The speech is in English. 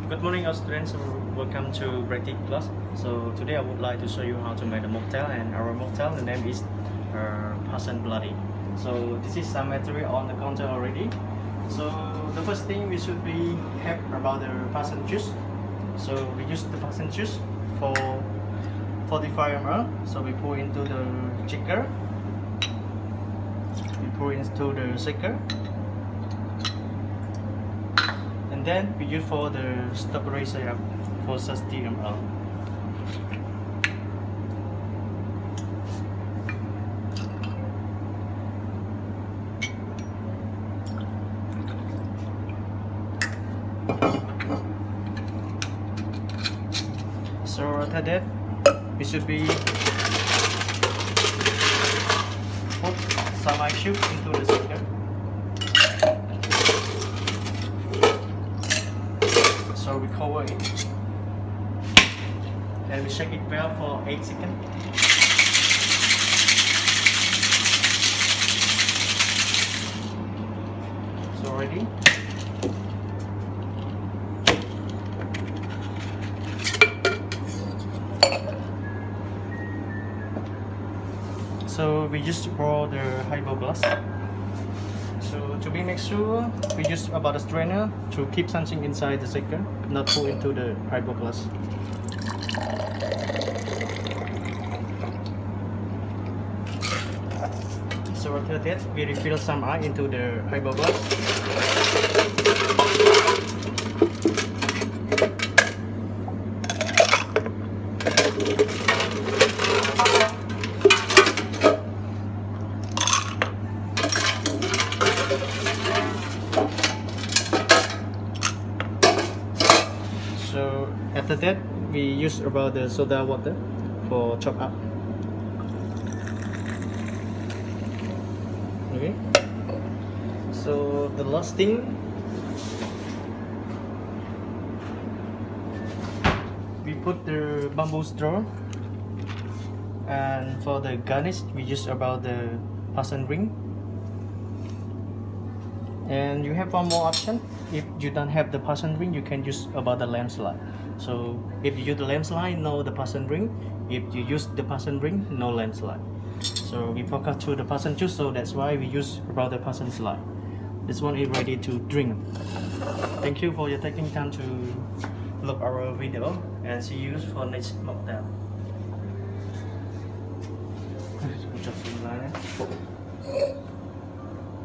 Good morning, our students. Welcome to Brady class. So today I would like to show you how to make a mocktail, and our mocktail, the name is Passion Bloody. So this is some material on the counter already. So the first thing we should be have about the passion juice. So we use the passion juice for 45 ml. So we pour into the shaker. We pour into the shaker. And then we use for the strawberry syrup for 60 ml. So after that, we should be put some ice cube into the shaker. So we cover it and we shake it well for 8 seconds. So ready. So we just pour the highball glass. So to be make sure, we use about a strainer to keep something inside the shaker, not pour into the highball glass. So after that, we refill some ice into the highball glass. So after that, we use about the soda water for chop up. Okay. So the last thing, we put the bamboo straw, and for the garnish, we use about the passion ring. And you have one more option. If you don't have the passion ring, you can use about the landslide. So if you use the landslide, no the passion ring. If you use the passion ring, no landslide. So we focus to the passion juice, so that's why we use about the passion slide. This one is ready to drink. Thank you for your taking time to look our video, and see you for next mocktail.